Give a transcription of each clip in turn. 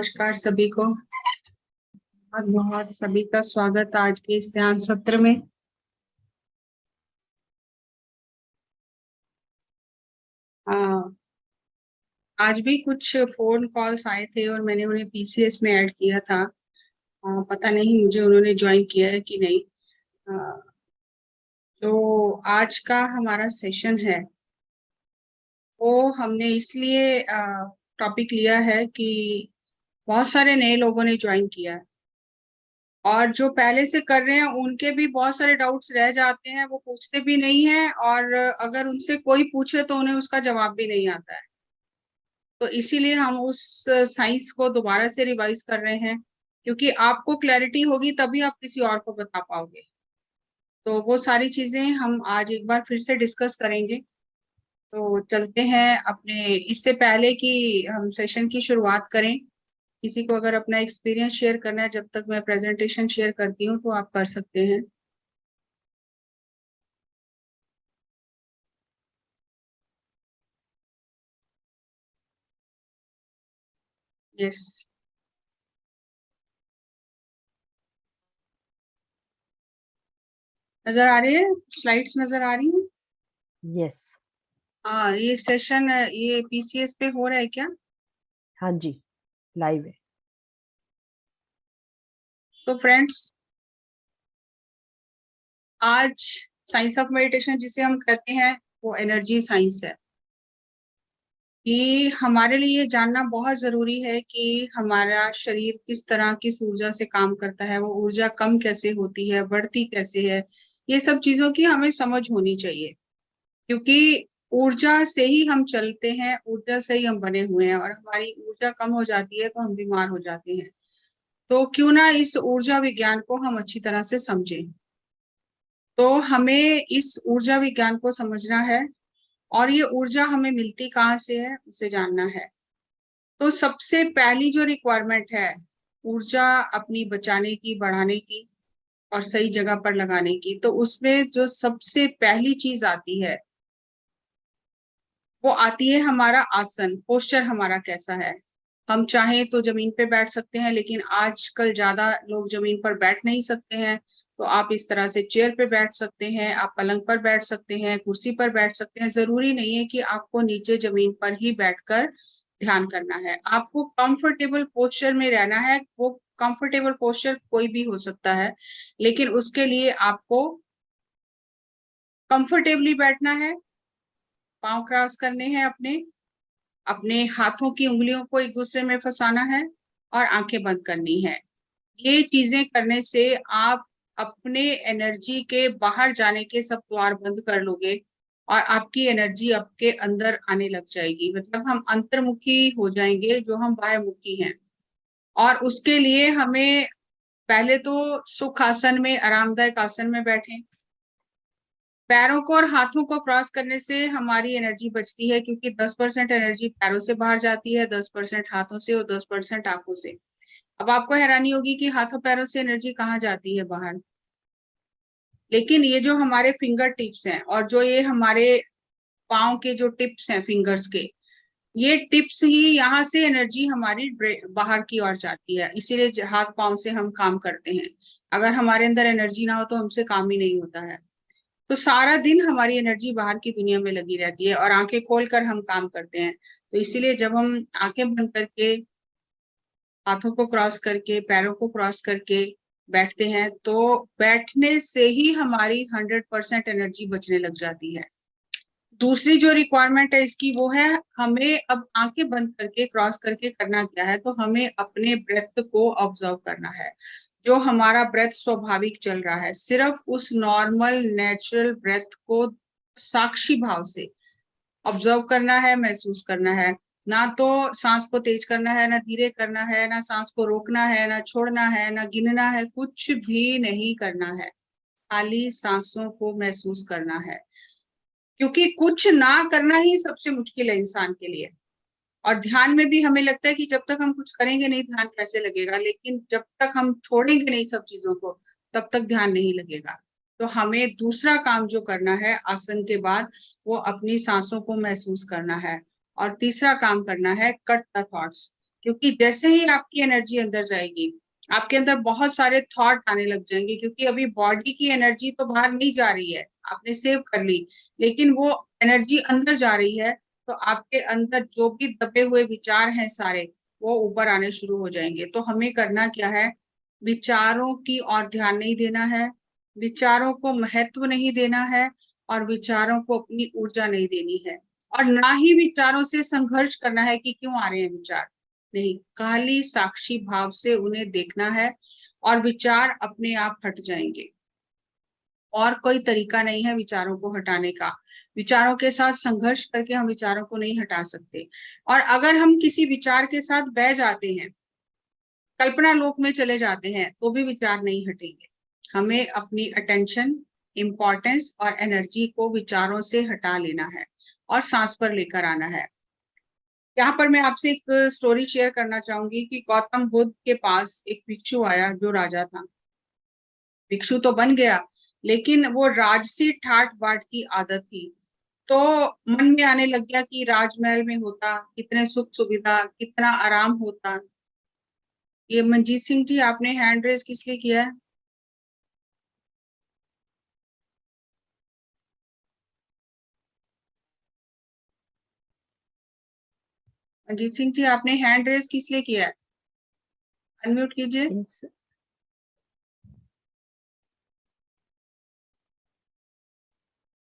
नमस्कार सभी को। बहुत बहुत सभी का स्वागत आज के इस ध्यान सत्र में। आज भी कुछ फोन कॉल्स आए थे और मैंने उन्हें पीसीएस में ऐड किया था। पता नहीं मुझे उन्होंने ज्वाइन किया है कि नहीं। तो आज का हमारा सेशन है वो हमने इसलिए टॉपिक लिया है कि बहुत सारे नए लोगों ने ज्वाइन किया है और जो पहले से कर रहे हैं उनके भी बहुत सारे डाउट्स रह जाते हैं, वो पूछते भी नहीं है और अगर उनसे कोई पूछे तो उन्हें उसका जवाब भी नहीं आता है। तो इसीलिए हम उस साइंस को दोबारा से रिवाइज कर रहे हैं, क्योंकि आपको क्लैरिटी होगी तभी आप किसी और को बता पाओगे। तो वो सारी चीजें हम आज एक बार फिर से डिस्कस करेंगे। तो चलते हैं अपने, इससे पहले कि हम सेशन की शुरुआत करें, किसी को अगर अपना एक्सपीरियंस शेयर करना है जब तक मैं प्रेजेंटेशन शेयर करती हूँ तो आप कर सकते हैं। यस, नजर आ रही है, स्लाइड्स नजर आ रही है। यस। हाँ, ये सेशन ये पीसीएस पे हो रहा है क्या? हाँ जी, लाइव है। तो फ्रेंड्स, आज साइंस ऑफ मेडिटेशन जिसे हम कहते हैं वो एनर्जी साइंस है। कि हमारे लिए ये जानना बहुत जरूरी है कि हमारा शरीर किस तरह किस ऊर्जा से काम करता है, वो ऊर्जा कम कैसे होती है, बढ़ती कैसे है। ये सब चीजों की हमें समझ होनी चाहिए, क्योंकि ऊर्जा से ही हम चलते हैं, ऊर्जा से ही हम बने हुए हैं और हमारी ऊर्जा कम हो जाती है तो हम बीमार हो जाते हैं। तो क्यों ना इस ऊर्जा विज्ञान को हम अच्छी तरह से समझें। तो हमें इस ऊर्जा विज्ञान को समझना है और ये ऊर्जा हमें मिलती कहाँ से है उसे जानना है। तो सबसे पहली जो रिक्वायरमेंट है ऊर्जा अपनी बचाने की, बढ़ाने की और सही जगह पर लगाने की, तो उसमें जो सबसे पहली चीज आती है वो आती है हमारा आसन, पोस्चर हमारा कैसा है। हम चाहें तो जमीन पे बैठ सकते हैं, लेकिन आजकल ज्यादा लोग जमीन पर बैठ नहीं सकते हैं। तो आप इस तरह से चेयर पे बैठ सकते हैं, आप पलंग पर बैठ सकते हैं, कुर्सी पर बैठ सकते हैं। जरूरी नहीं है कि आपको नीचे जमीन पर ही बैठकर ध्यान करना है। आपको कंफर्टेबल पोस्चर में रहना है। वो कंफर्टेबल पोस्चर कोई भी हो सकता है, लेकिन उसके लिए आपको कंफर्टेबली बैठना है, पाँव क्रॉस करने हैं, अपने अपने हाथों की उंगलियों को एक दूसरे में फंसाना है और आंखें बंद करनी है। ये चीजें करने से आप अपने एनर्जी के बाहर जाने के सब द्वार बंद कर लोगे और आपकी एनर्जी आपके अंदर आने लग जाएगी। मतलब हम अंतर्मुखी हो जाएंगे जो हम बाह्यमुखी हैं। और उसके लिए हमें पहले तो सुख आसन में, आरामदायक आसन में बैठें। पैरों को और हाथों को क्रॉस करने से हमारी एनर्जी बचती है, क्योंकि 10% एनर्जी पैरों से बाहर जाती है, 10% हाथों से और 10% आंखों से। अब आपको हैरानी होगी कि हाथों पैरों से एनर्जी कहाँ जाती है, बाहर। लेकिन ये जो हमारे फिंगर टिप्स हैं और जो ये हमारे पाँव के जो टिप्स हैं फिंगर्स के, ये टिप्स ही यहाँ से एनर्जी हमारी बाहर की ओर जाती है। इसीलिए हाथ पाँव से हम काम करते हैं। अगर हमारे अंदर एनर्जी ना हो तो हमसे काम ही नहीं होता है। तो सारा दिन हमारी एनर्जी बाहर की दुनिया में लगी रहती है और आंखें खोलकर हम काम करते हैं। तो इसीलिए जब हम आंखें बंद करके, हाथों को क्रॉस करके, पैरों को क्रॉस करके बैठते हैं, तो बैठने से ही हमारी 100% एनर्जी बचने लग जाती है। दूसरी जो रिक्वायरमेंट है इसकी वो है, हमें अब आंखें बंद करके क्रॉस करके करना क्या है, तो हमें अपने ब्रेथ को ऑब्जर्व करना है। जो हमारा ब्रेथ स्वाभाविक चल रहा है, सिर्फ उस नॉर्मल नेचुरल ब्रेथ को साक्षी भाव से ऑब्जर्व करना है, महसूस करना है। ना तो सांस को तेज करना है, ना धीरे करना है, ना सांस को रोकना है, ना छोड़ना है, ना गिनना है, कुछ भी नहीं करना है। खाली सांसों को महसूस करना है, क्योंकि कुछ ना करना ही सबसे मुश्किल है इंसान के लिए। और ध्यान में भी हमें लगता है कि जब तक हम कुछ करेंगे नहीं ध्यान कैसे लगेगा, लेकिन जब तक हम छोड़ेंगे नहीं सब चीजों को तब तक ध्यान नहीं लगेगा। तो हमें दूसरा काम जो करना है आसन के बाद, वो अपनी सांसों को महसूस करना है। और तीसरा काम करना है कट द थॉट्स, क्योंकि जैसे ही आपकी एनर्जी अंदर जाएगी, आपके अंदर बहुत सारे थॉट आने लग जाएंगे, क्योंकि अभी बॉडी की एनर्जी तो बाहर नहीं जा रही है, आपने सेव कर ली, लेकिन वो एनर्जी अंदर जा रही है। तो आपके अंदर जो भी दबे हुए विचार हैं सारे, वो ऊपर आने शुरू हो जाएंगे। तो हमें करना क्या है, विचारों की ओर ध्यान नहीं देना है, विचारों को महत्व नहीं देना है, और विचारों को अपनी ऊर्जा नहीं देनी है, और ना ही विचारों से संघर्ष करना है कि क्यों आ रहे हैं विचार। नहीं, खाली साक्षी भाव से उन्हें देखना है, और विचार अपने आप हट जाएंगे। और कोई तरीका नहीं है विचारों को हटाने का। विचारों के साथ संघर्ष करके हम विचारों को नहीं हटा सकते। और अगर हम किसी विचार के साथ बह जाते हैं, कल्पना लोक में चले जाते हैं, तो भी विचार नहीं हटेंगे। हमें अपनी अटेंशन, इम्पोर्टेंस और एनर्जी को विचारों से हटा लेना है और सांस पर लेकर आना है। यहाँ पर मैं आपसे एक स्टोरी शेयर करना चाहूंगी कि गौतम बुद्ध के पास एक भिक्षु आया जो राजा था। भिक्षु तो बन गया, लेकिन वो राजसी ठाट बाट की आदत थी। तो मन में आने लग गया कि राजमहल में होता कितने सुख सुविधा, कितना आराम होता। ये मंजीत सिंह जी, आपने हैंड रेज किस लिए किया है? मंजीत सिंह जी, आपने हैंड रेज किस लिए किया है? अनम्यूट कीजिए। इन-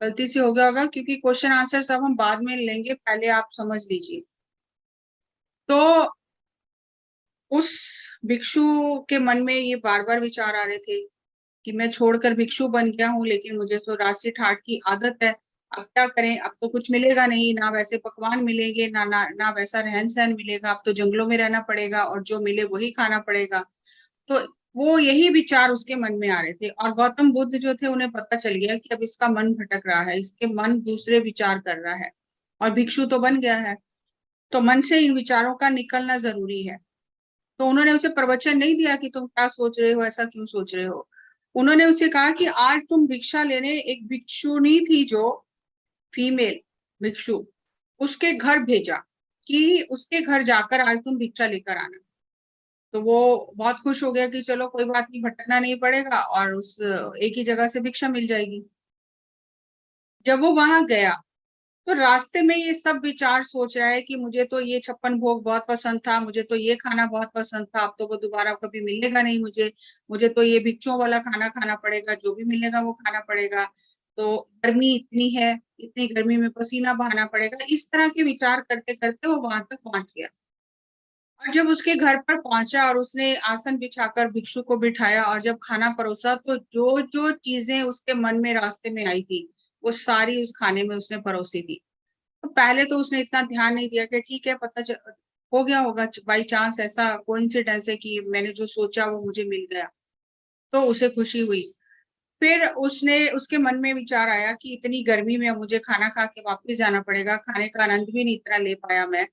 गलती से हो गया होगा, क्योंकि क्वेश्चन आंसर सब हम बाद में लेंगे, पहले आप समझ लीजिए। तो उस भिक्षु के मन में ये बार बार विचार आ रहे थे कि मैं छोड़कर भिक्षु बन गया हूँ, लेकिन मुझे तो राशि ठाट की आदत है। अब क्या करें, अब तो कुछ मिलेगा नहीं, ना वैसे पकवान मिलेंगे, ना वैसा रहन सहन मिलेगा। अब तो जंगलों में रहना पड़ेगा और जो मिले वही खाना पड़ेगा। तो वो यही विचार उसके मन में आ रहे थे, और गौतम बुद्ध जो थे उन्हें पता चल गया कि अब इसका मन भटक रहा है, इसके मन दूसरे विचार कर रहा है, और भिक्षु तो बन गया है, तो मन से इन विचारों का निकलना जरूरी है। तो उन्होंने उसे प्रवचन नहीं दिया कि तुम क्या सोच रहे हो, ऐसा क्यों सोच रहे हो। उन्होंने उसे कहा कि आज तुम भिक्षा लेने एक भिक्षुणी थी जो फीमेल भिक्षु, उसके घर भेजा कि उसके घर जाकर आज तुम भिक्षा लेकर आना। तो वो बहुत खुश हो गया कि चलो कोई बात नहीं, भटकना नहीं पड़ेगा और उस एक ही जगह से भिक्षा मिल जाएगी। जब वो वहां गया, तो रास्ते में ये सब विचार सोच रहा है कि मुझे तो ये छप्पन भोग बहुत पसंद था, मुझे तो ये खाना बहुत पसंद था, अब तो वो दोबारा कभी मिलेगा नहीं मुझे। मुझे तो ये भिक्षुओं वाला खाना खाना पड़ेगा, जो भी मिलेगा वो खाना पड़ेगा। तो गर्मी इतनी है, इतनी गर्मी में पसीना बहाना पड़ेगा। इस तरह के विचार करते करते वो वहां तक पहुंच गया। और जब उसके घर पर पहुंचा और उसने आसन बिछाकर भिक्षु को बिठाया और जब खाना परोसा, तो जो जो चीजें उसके मन में रास्ते में आई थी, वो सारी उस खाने में उसने परोसी थी। तो पहले तो उसने इतना ध्यान नहीं दिया कि ठीक है, हो गया होगा, बाई चांस ऐसा कोइंसिडेंस है कि मैंने जो सोचा वो मुझे मिल गया। तो उसे खुशी हुई। फिर उसके मन में विचार आया कि इतनी गर्मी में अब मुझे खाना खा के वापस जाना पड़ेगा, खाने का आनंद भी नहीं इतना ले पाया मैं,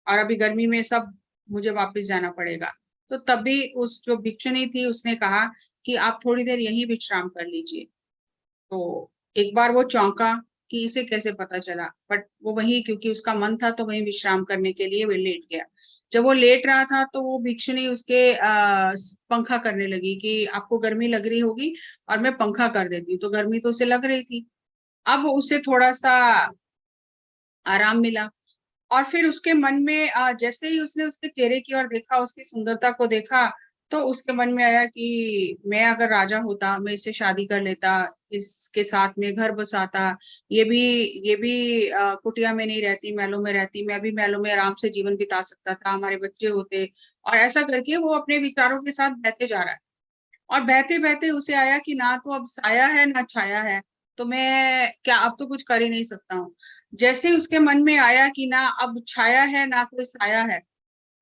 और अभी गर्मी में सब मुझे वापस जाना पड़ेगा। तो तभी उस जो भिक्षुनी थी उसने कहा कि आप थोड़ी देर यहीं विश्राम कर लीजिए। तो एक बार वो चौंका कि इसे कैसे पता चला, बट वो वही, क्योंकि उसका मन था तो वही विश्राम करने के लिए वो लेट गया। जब वो लेट रहा था तो वो भिक्षुनी उसके पंखा करने लगी कि आपको गर्मी लग रही होगी और मैं पंखा कर देती हूँ। तो गर्मी तो उसे लग रही थी। अब उसे थोड़ा सा आराम मिला, और फिर उसके मन में जैसे ही उसने उसके चेहरे की ओर देखा, उसकी सुंदरता को देखा, तो उसके मन में आया कि मैं अगर राजा होता, मैं इससे शादी कर लेता, इसके साथ में घर बसाता। ये भी कुटिया में नहीं रहती, महलों में रहती, मैं भी महलों में आराम से जीवन बिता सकता था, हमारे बच्चे होते। और ऐसा करके वो अपने विचारों के साथ बहते जा रहा है। और बहते बहते उसे आया कि ना तो अब साया है ना छाया है, तो मैं क्या, अब तो कुछ कर ही नहीं सकता हूँ। जैसे ही उसके मन में आया कि ना अब छाया है ना कोई साया है,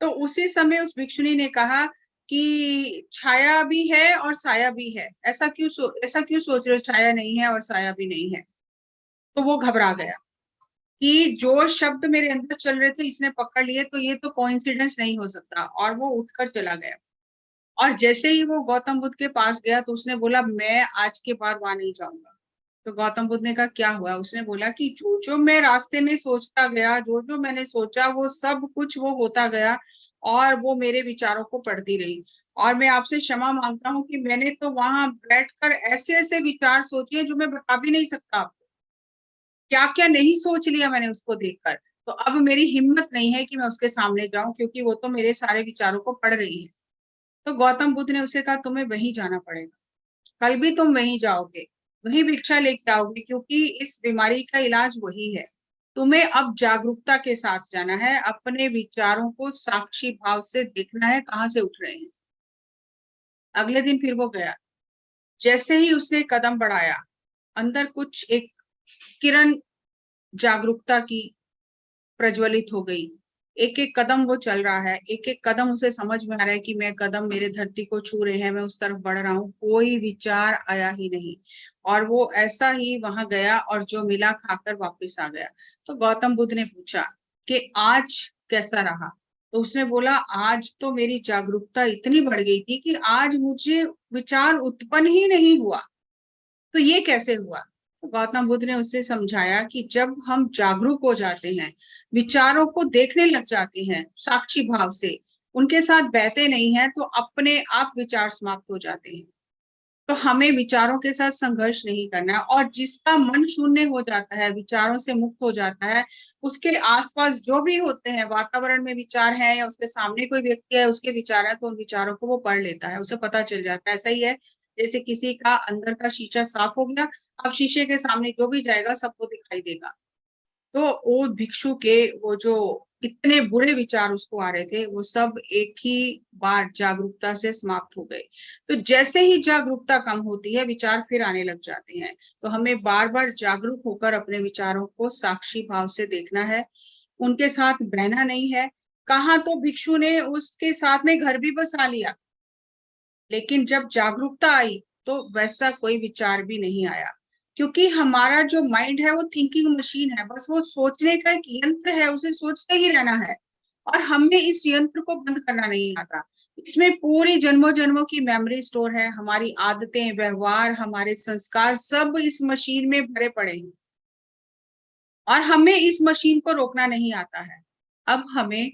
तो उसी समय उस भिक्षुनी ने कहा कि छाया भी है और साया भी है, ऐसा क्यों सोच रहे हो, छाया नहीं है और साया भी नहीं है। तो वो घबरा गया कि जो शब्द मेरे अंदर चल रहे थे इसने पकड़ लिए, तो ये तो कोइंसिडेंस नहीं हो सकता, और वो उठकर चला गया। और जैसे ही वो गौतम बुद्ध के पास गया, तो उसने बोला मैं आज के बाद वहां नहीं जाऊंगा। तो गौतम बुद्ध ने कहा क्या हुआ? उसने बोला कि जो जो मैं रास्ते में सोचता गया, जो जो मैंने सोचा, वो सब कुछ वो होता गया। और वो मेरे विचारों को पढ़ती रही। और मैं आपसे क्षमा मांगता हूँ कि मैंने तो वहां बैठकर ऐसे ऐसे विचार सोचे हैं जो मैं बता भी नहीं सकता आपको, क्या क्या नहीं सोच लिया मैंने उसको देखकर। तो अब मेरी हिम्मत नहीं है कि मैं उसके सामने जाऊं, क्योंकि वो तो मेरे सारे विचारों को पढ़ रही है। तो गौतम बुद्ध ने उसे कहा, तुम्हें वहीं जाना पड़ेगा, कल भी तुम वहीं जाओगे, वहीं भिक्षा लेके आओगे, क्योंकि इस बीमारी का इलाज वही है। तुम्हें अब जागरूकता के साथ जाना है, अपने विचारों को साक्षी भाव से देखना है कहाँ से उठ रहे हैं। अगले दिन फिर वो गया। जैसे ही उसने कदम बढ़ाया, अंदर कुछ एक किरण जागरूकता की प्रज्वलित हो गई। एक एक कदम वो चल रहा है, एक एक कदम उसे समझ में आ रहा है कि मैं कदम मेरे धरती को छू रहे हैं, मैं उस तरफ बढ़ रहा हूँ। कोई विचार आया ही नहीं, और वो ऐसा ही वहां गया और जो मिला खाकर वापस आ गया। तो गौतम बुद्ध ने पूछा कि आज कैसा रहा? तो उसने बोला, आज तो मेरी जागरूकता इतनी बढ़ गई थी कि आज मुझे विचार उत्पन्न ही नहीं हुआ। तो ये कैसे हुआ? तो गौतम बुद्ध ने उससे समझाया कि जब हम जागरूक हो जाते हैं, विचारों को देखने लग जाते हैं साक्षी भाव से, उनके साथ बहते नहीं हैं, तो अपने आप विचार समाप्त हो जाते हैं। तो हमें विचारों के साथ संघर्ष नहीं करना है। और जिसका मन शून्य हो जाता है, विचारों से मुक्त हो जाता है, उसके आसपास जो भी होते हैं, वातावरण में विचार है या उसके सामने कोई व्यक्ति है, उसके विचार है, तो उन विचारों को वो पढ़ लेता है, उसे पता चल जाता है। ऐसा ही है जैसे किसी का अंदर का शीशा साफ हो गया, अब शीशे के सामने जो भी जाएगा सबको दिखाई देगा। तो वो भिक्षु के वो जो इतने बुरे विचार उसको आ रहे थे, वो सब एक ही बार जागरूकता से समाप्त हो गए। तो जैसे ही जागरूकता कम होती है, विचार फिर आने लग जाते हैं। तो हमें बार बार जागरूक होकर अपने विचारों को साक्षी भाव से देखना है, उनके साथ बहना नहीं है। कहा तो भिक्षु ने उसके साथ में घर भी बसा लिया, लेकिन जब जागरूकता आई तो वैसा कोई विचार भी नहीं आया, क्योंकि हमारा जो माइंड है वो थिंकिंग मशीन है, बस वो सोचने का एक यंत्र है, उसे सोचते ही रहना है। और हमें इस यंत्र को बंद करना नहीं आता। इसमें पूरी जन्मों जन्मों की मेमोरी स्टोर है, हमारी आदतें, व्यवहार, हमारे संस्कार सब इस मशीन में भरे पड़े हैं, और हमें इस मशीन को रोकना नहीं आता है। अब हमें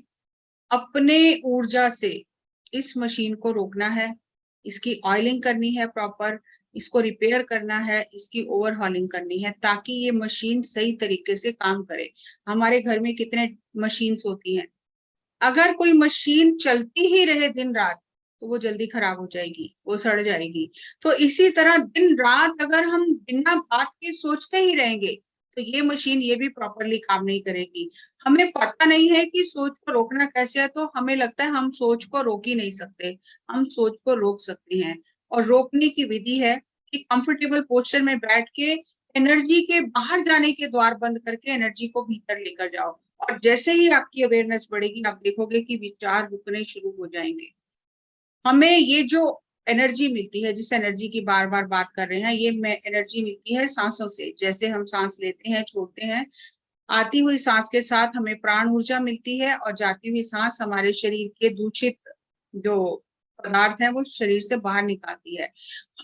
अपने ऊर्जा से इस मशीन को रोकना है, इसकी ऑयलिंग करनी है प्रॉपर, इसको रिपेयर करना है, इसकी ओवरहॉलिंग करनी है, ताकि ये मशीन सही तरीके से काम करे। हमारे घर में कितने मशीन्स होती हैं, अगर कोई मशीन चलती ही रहे दिन रात, तो वो जल्दी खराब हो जाएगी, वो सड़ जाएगी। तो इसी तरह दिन रात अगर हम बिना बात के सोचते ही रहेंगे, तो ये मशीन ये भी प्रॉपरली काम नहीं करेगी। हमें पता नहीं है कि सोच को रोकना कैसे है, तो हमें लगता है हम सोच को रोक ही नहीं सकते। हम सोच को रोक सकते हैं, और रोकने की विधि है कि कंफर्टेबल पोस्चर में बैठ के एनर्जी के बाहर जाने के द्वार बंद करके एनर्जी को भीतर लेकर जाओ। और जैसे ही आपकी अवेयरनेस बढ़ेगी, आप देखोगे कि विचार रुकने शुरू हो जाएंगे। हमें ये जो एनर्जी मिलती है, जिस एनर्जी की बार बार बात कर रहे हैं, ये एनर्जी मिलती है सांसों से। जैसे हम सांस लेते हैं, छोड़ते हैं, आती हुई सांस के साथ हमें प्राण ऊर्जा मिलती है, और जाती हुई सांस हमारे शरीर के दूषित जो पदार्थ है वो शरीर से बाहर निकालती है।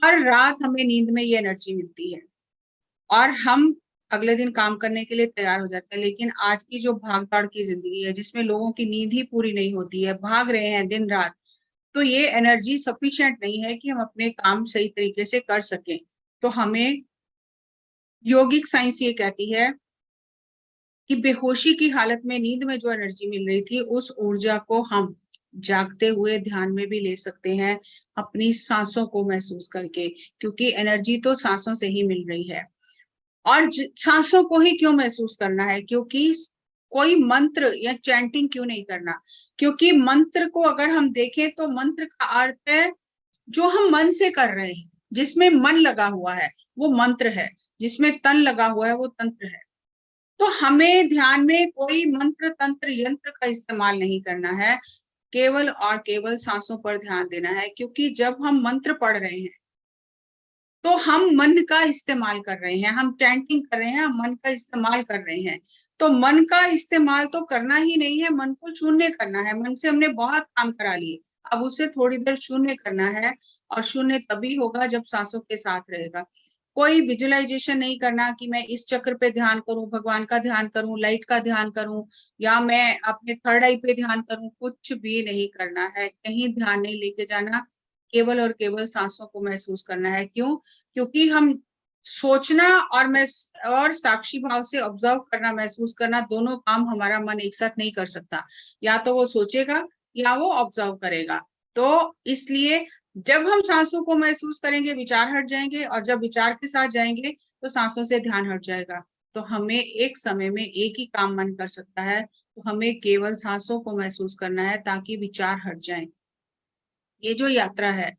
हर रात हमें नींद में ये एनर्जी मिलती है, और हम अगले दिन काम करने के लिए तैयार हो जाते हैं। लेकिन आज की जो भाग दौड़ की जिंदगी है, जिसमें लोगों की नींद ही पूरी नहीं होती है, भाग रहे हैं दिन रात, तो ये एनर्जी सफिशिएंट नहीं है कि हम अपने काम सही तरीके से कर सकें। तो हमें योगिक साइंस ये कहती है कि बेहोशी की हालत में नींद में जो एनर्जी मिल रही थी, उस ऊर्जा को हम जागते हुए ध्यान में भी ले सकते हैं, अपनी सांसों को महसूस करके, क्योंकि एनर्जी तो सांसों से ही मिल रही है। और सांसों को ही क्यों महसूस करना है? क्योंकि कोई मंत्र या चैंटिंग क्यों नहीं करना? क्योंकि मंत्र को अगर हम देखें तो मंत्र का अर्थ है जो हम मन से कर रहे हैं, जिसमें मन लगा हुआ है वो मंत्र है, जिसमें तन लगा हुआ है वो तंत्र है। तो हमें ध्यान में कोई मंत्र, तंत्र, यंत्र का इस्तेमाल नहीं करना है, केवल और केवल सांसों पर ध्यान देना है। क्योंकि जब हम मंत्र पढ़ रहे हैं तो हम मन का इस्तेमाल कर रहे हैं, हम चैंटिंग कर रहे हैं, हम मन का इस्तेमाल कर रहे हैं। तो मन का इस्तेमाल तो करना ही नहीं है, मन को शून्य करना है। मन से हमने बहुत काम करा लिए, अब उसे थोड़ी देर शून्य करना है, और शून्य तभी होगा जब सांसों के साथ रहेगा। कोई विजुअलाइजेशन नहीं करना कि मैं इस चक्र पे ध्यान करूं, भगवान का ध्यान करूं, लाइट का ध्यान करूं, या मैं अपने थर्ड आई पे ध्यान करूं। कुछ भी नहीं करना है, कहीं ध्यान नहीं लेके जाना, केवल और केवल सांसों को महसूस करना है। क्यों? क्योंकि हम सोचना और साक्षी भाव से ऑब्जर्व करना, महसूस करना, दोनों काम हमारा मन एक साथ नहीं कर सकता। या तो वो सोचेगा या वो ऑब्जर्व करेगा। तो इसलिए जब हम सांसों को महसूस करेंगे, विचार हट जाएंगे, और जब विचार के साथ जाएंगे तो सांसों से ध्यान हट जाएगा। तो हमें एक समय में एक ही काम मन कर सकता है, तो हमें केवल सांसों को महसूस करना है ताकि विचार हट जाएं। ये जो यात्रा है,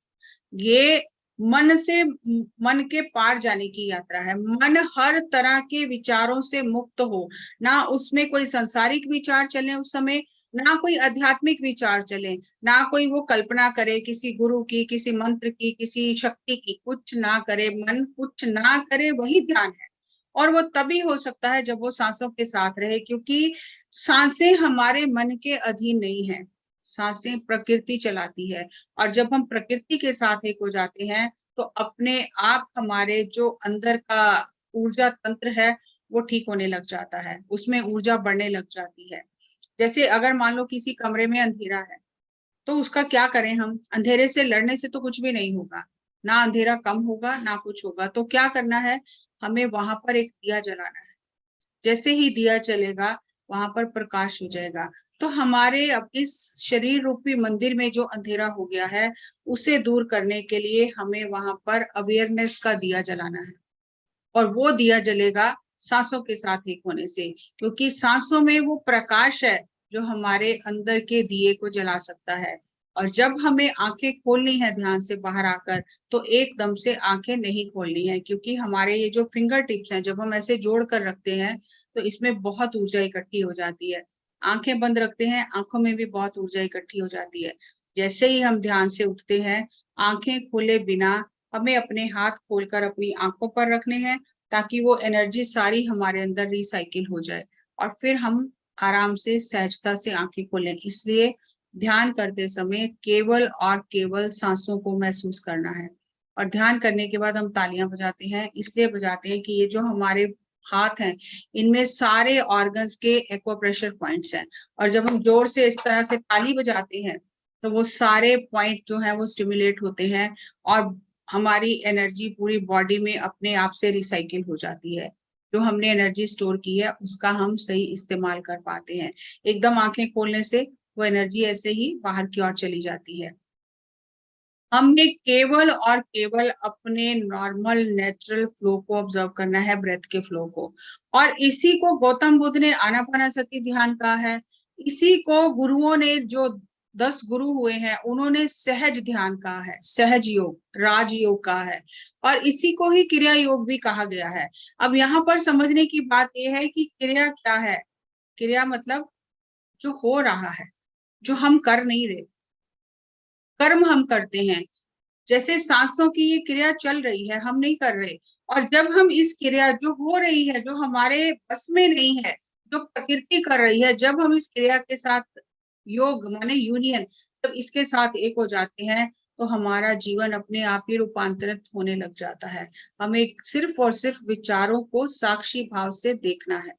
ये मन से मन के पार जाने की यात्रा है। मन हर तरह के विचारों से मुक्त हो, ना उसमें कोई संसारिक विचार चले उस समय, ना कोई आध्यात्मिक विचार चले, ना कोई वो कल्पना करे किसी गुरु की, किसी मंत्र की, किसी शक्ति की, कुछ ना करे। मन कुछ ना करे, वही ध्यान है। और वो तभी हो सकता है जब वो सांसों के साथ रहे, क्योंकि सांसें हमारे मन के अधीन नहीं है, सांसें प्रकृति चलाती है। और जब हम प्रकृति के साथ एक हो जाते हैं तो अपने आप हमारे जो अंदर का ऊर्जा तंत्र है वो ठीक होने लग जाता है, उसमें ऊर्जा बढ़ने लग जाती है। जैसे अगर मान लो किसी कमरे में अंधेरा है, तो उसका क्या करें हम? अंधेरे से लड़ने से तो कुछ भी नहीं होगा, ना अंधेरा कम होगा ना कुछ होगा। तो क्या करना है? हमें वहां पर एक दिया जलाना है। जैसे ही दिया चलेगा वहां पर प्रकाश हो जाएगा। तो हमारे अब इस शरीर रूपी मंदिर में जो अंधेरा हो गया है, उसे दूर करने के लिए हमें वहां पर अवेयरनेस का दिया जलाना है। और वो दिया जलेगा सांसों के साथ एक होने से, क्योंकि सांसों में वो प्रकाश है जो हमारे अंदर के दिए को जला सकता है। और जब हमें आंखें खोलनी है ध्यान से बाहर आकर, तो एकदम से आंखें नहीं खोलनी है, क्योंकि हमारे ये जो फिंगर टिप्स हैं, जब हम ऐसे जोड़ कर रखते हैं तो इसमें बहुत ऊर्जा इकट्ठी हो जाती है। आंखें बंद रखते हैं, आंखों में भी बहुत ऊर्जा इकट्ठी हो जाती है। जैसे ही हम ध्यान से उठते हैं, आंखें खोले बिना हमें अपने हाथ खोलकर अपनी आंखों पर रखने हैं, ताकि वो एनर्जी सारी हमारे अंदर रिसाइकिल हो जाए, और फिर हम आराम से सहजता से आंखें खोलें। इसलिए ध्यान करते समय केवल और केवल सांसों को महसूस करना है। और ध्यान करने के बाद हम तालियां बजाते हैं, इसलिए बजाते हैं कि ये जो हमारे हाथ हैं, इनमें सारे ऑर्गन्स के एक्वाप्रेशर पॉइंट्स हैं। और जब हम जोर से इस तरह से ताली बजाते हैं तो वो सारे पॉइंट जो है वो स्टिमुलेट होते हैं, और हमारी एनर्जी पूरी बॉडी में अपने आप से रिसाइकिल हो जाती है। जो हमने एनर्जी स्टोर की है उसका हम सही इस्तेमाल कर पाते हैं। एकदम आंखें खोलने से वो एनर्जी ऐसे ही बाहर की ओर चली जाती है। हमने केवल और केवल अपने नॉर्मल नेचुरल फ्लो को ऑब्जर्व करना है, ब्रेथ के फ्लो को। और इसी को गौतम बुद्ध ने आनापानासति ध्यान कहा है। इसी को गुरुओं ने, जो 10 गुरु हुए हैं, उन्होंने सहज ध्यान कहा है, सहज योग, राजयोग कहा है। और इसी को ही क्रिया योग भी कहा गया है। अब यहाँ पर समझने की बात यह है कि क्रिया क्या है। क्रिया मतलब जो हो रहा है, जो हम कर नहीं रहे, कर्म हम करते हैं। जैसे सांसों की ये क्रिया चल रही है, हम नहीं कर रहे। और जब हम इस क्रिया जो हो रही है, जो हमारे बस में नहीं है, जो प्रकृति कर रही है, जब हम इस क्रिया के साथ योग माने यूनियन, जब इसके साथ एक हो जाते हैं तो हमारा जीवन अपने आप ही रूपांतरित होने लग जाता है। हमें सिर्फ और सिर्फ विचारों को साक्षी भाव से देखना है,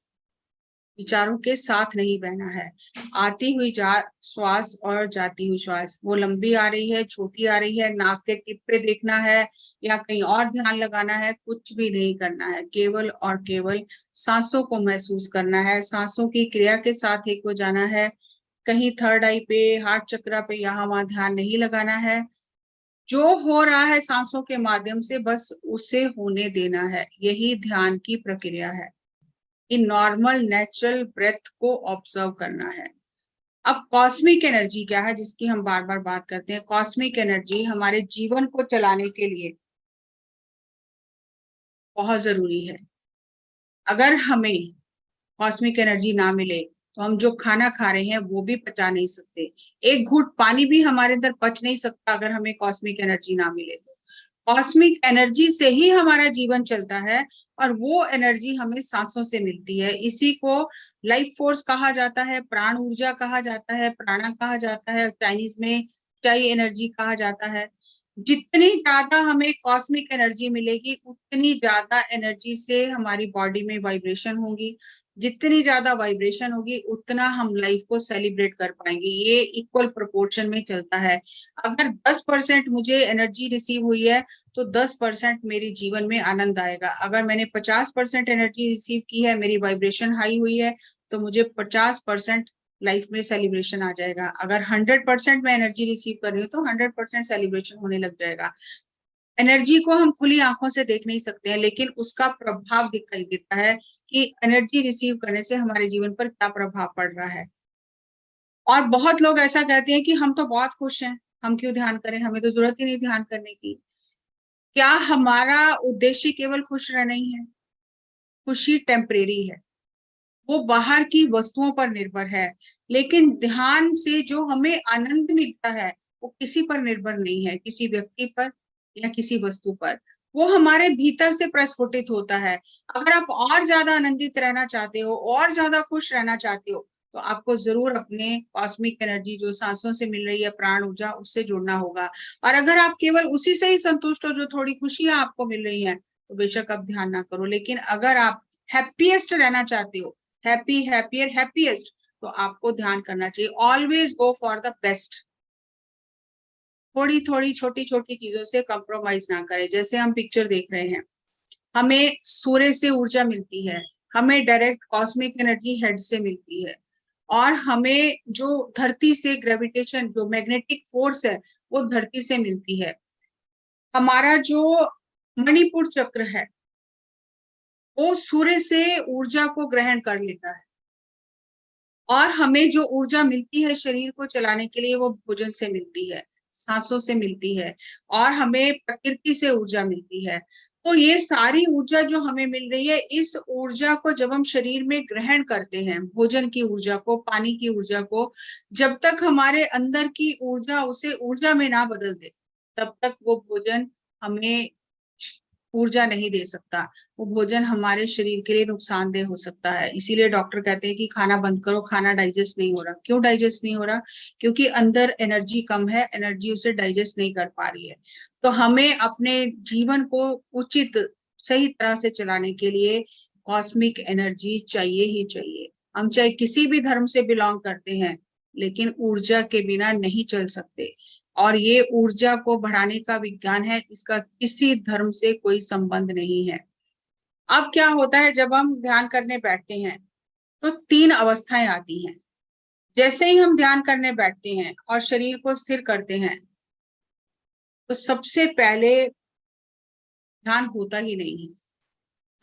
विचारों के साथ नहीं बहना है। आती हुई श्वास और जाती हुई श्वास, वो लंबी आ रही है, छोटी आ रही है, नाक के टिप पे देखना है या कहीं और ध्यान लगाना है, कुछ भी नहीं करना है। केवल और केवल सांसों को महसूस करना है, सांसों की क्रिया के साथ एक हो जाना है। कहीं थर्ड आई पे, हार्ट चक्रा पे यहाँ वहां ध्यान नहीं लगाना है। जो हो रहा है सांसों के माध्यम से बस उसे होने देना है। यही ध्यान की प्रक्रिया है, कि नॉर्मल नेचुरल ब्रेथ को ऑब्जर्व करना है। अब कॉस्मिक एनर्जी क्या है, जिसकी हम बार बार बात करते हैं। कॉस्मिक एनर्जी हमारे जीवन को चलाने के लिए बहुत जरूरी है। अगर हमें कॉस्मिक एनर्जी ना मिले तो हम जो खाना खा रहे हैं वो भी पचा नहीं सकते। एक घूंट पानी भी हमारे अंदर पच नहीं सकता अगर हमें कॉस्मिक एनर्जी ना मिले तो। कॉस्मिक एनर्जी से ही हमारा जीवन चलता है, और वो एनर्जी हमें सांसों से मिलती है। इसी को लाइफ फोर्स कहा जाता है, प्राण ऊर्जा कहा जाता है, प्राणा कहा जाता है, चाइनीज में चाई एनर्जी कहा जाता है। जितनी ज्यादा हमें कॉस्मिक एनर्जी मिलेगी उतनी ज्यादा एनर्जी से हमारी बॉडी में वाइब्रेशन होगी, जितनी ज्यादा वाइब्रेशन होगी उतना हम लाइफ को सेलिब्रेट कर पाएंगे। ये इक्वल प्रोपोर्शन में चलता है। अगर 10% मुझे एनर्जी रिसीव हुई है तो 10% मेरे जीवन में आनंद आएगा। अगर मैंने 50% एनर्जी रिसीव की है, मेरी वाइब्रेशन हाई हुई है, तो मुझे 50% लाइफ में सेलिब्रेशन आ जाएगा। अगर 100% मैं एनर्जी रिसीव कर रही हूँ तो 100% सेलिब्रेशन होने लग जाएगा। एनर्जी को हम खुली आंखों से देख नहीं सकते हैं, लेकिन उसका प्रभाव दिखाई देता है कि एनर्जी रिसीव करने से हमारे जीवन पर क्या प्रभाव पड़ रहा है। और बहुत लोग ऐसा कहते हैं कि हम तो बहुत खुश हैं, हम क्यों ध्यान करें, हमें तो जरूरत ही नहीं ध्यान करने की। क्या हमारा उद्देश्य केवल खुश रहना ही है? खुशी टेम्परेरी है, वो बाहर की वस्तुओं पर निर्भर है, लेकिन ध्यान से जो हमें आनंद मिलता है वो किसी पर निर्भर नहीं है, किसी व्यक्ति पर या किसी वस्तु पर। वो हमारे भीतर से प्रस्फुटित होता है। अगर आप और ज्यादा आनंदित रहना चाहते हो, और ज्यादा खुश रहना चाहते हो, तो आपको जरूर अपने कॉस्मिक एनर्जी जो सांसों से मिल रही है, प्राण ऊर्जा, उससे जुड़ना होगा। और अगर आप केवल उसी से ही संतुष्ट हो जो थोड़ी खुशियां आपको मिल रही हैं, तो बेशक आप ध्यान ना करो। लेकिन अगर आप हैप्पीएस्ट रहना चाहते हो, हैप्पी, हैप्पियर, हैप्पीएस्ट, तो आपको ध्यान करना चाहिए। Always go for the best. थोड़ी थोड़ी छोटी छोटी चीजों से कंप्रोमाइज ना करें। जैसे हम पिक्चर देख रहे हैं, हमें सूर्य से ऊर्जा मिलती है, हमें डायरेक्ट कॉस्मिक एनर्जी हेड से मिलती है, और हमें जो धरती से ग्रेविटेशन, जो मैग्नेटिक फोर्स है, वो धरती से मिलती है। हमारा जो मणिपुर चक्र है वो सूर्य से ऊर्जा को ग्रहण कर लेता है, और हमें जो ऊर्जा मिलती है शरीर को चलाने के लिए वो भोजन से मिलती है, सांसों से मिलती है, और हमें प्रकृति से ऊर्जा मिलती है। तो ये सारी ऊर्जा जो हमें मिल रही है, इस ऊर्जा को जब हम शरीर में ग्रहण करते हैं, भोजन की ऊर्जा को, पानी की ऊर्जा को, जब तक हमारे अंदर की ऊर्जा उसे ऊर्जा में ना बदल दे, तब तक वो भोजन हमें ऊर्जा नहीं दे सकता। वो भोजन हमारे शरीर के लिए नुकसानदेह हो सकता है। इसीलिए डॉक्टर कहते हैं कि खाना बंद करो, खाना डाइजेस्ट नहीं हो रहा। क्यों डाइजेस्ट नहीं हो रहा? क्योंकि अंदर एनर्जी कम है, एनर्जी उसे डाइजेस्ट नहीं कर पा रही है। तो हमें अपने जीवन को उचित, सही तरह से चलाने के लिए कॉस्मिक एनर्जी चाहिए ही चाहिए। हम चाहे किसी भी धर्म से बिलोंग करते हैं, लेकिन ऊर्जा के बिना नहीं चल सकते। और ये ऊर्जा को बढ़ाने का विज्ञान है, इसका किसी धर्म से कोई संबंध नहीं है। अब क्या होता है, जब हम ध्यान करने बैठते हैं तो तीन अवस्थाएं आती हैं। जैसे ही हम ध्यान करने बैठते हैं और शरीर को स्थिर करते हैं, तो सबसे पहले ध्यान होता ही नहीं है।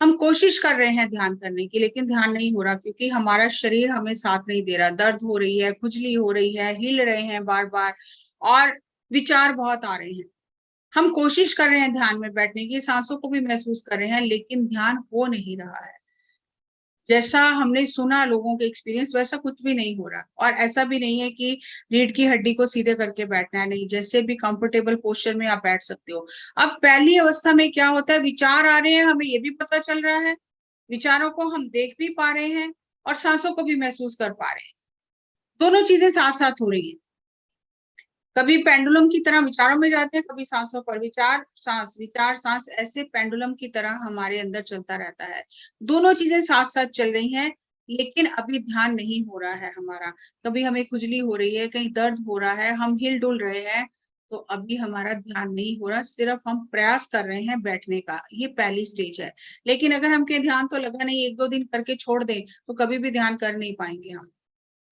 हम कोशिश कर रहे हैं ध्यान करने की, लेकिन ध्यान नहीं हो रहा, क्योंकि हमारा शरीर हमें साथ नहीं दे रहा। दर्द हो रही है, खुजली हो रही है, हिल रहे हैं बार बार, और विचार बहुत आ रहे हैं। हम कोशिश कर रहे हैं ध्यान में बैठने की, सांसों को भी महसूस कर रहे हैं, लेकिन ध्यान हो नहीं रहा है। जैसा हमने सुना लोगों के एक्सपीरियंस, वैसा कुछ भी नहीं हो रहा। और ऐसा भी नहीं है कि रीढ़ की हड्डी को सीधे करके बैठना है, नहीं, जैसे भी कंफर्टेबल पोस्चर में आप बैठ सकते हो। अब पहली अवस्था में क्या होता है, विचार आ रहे हैं, हमें ये भी पता चल रहा है, विचारों को हम देख भी पा रहे हैं, और सांसों को भी महसूस कर पा रहे हैं। दोनों चीजें साथ साथ हो रही है। कभी पेंडुलम की तरह विचारों में जाते हैं, कभी सांसों पर। विचार सांस, विचार सांस, ऐसे पेंडुलम की तरह हमारे अंदर चलता रहता है। दोनों चीजें साथ साथ चल रही हैं, लेकिन अभी ध्यान नहीं हो रहा है हमारा। कभी हमें खुजली हो रही है, कहीं दर्द हो रहा है, हम हिल डुल रहे हैं, तो अभी हमारा ध्यान नहीं हो रहा, सिर्फ हम प्रयास कर रहे हैं बैठने का। ये पहली स्टेज है। लेकिन अगर हम कहीं ध्यान तो लगा नहीं, एक दो दिन करके छोड़ दें, तो कभी भी ध्यान कर नहीं पाएंगे हम।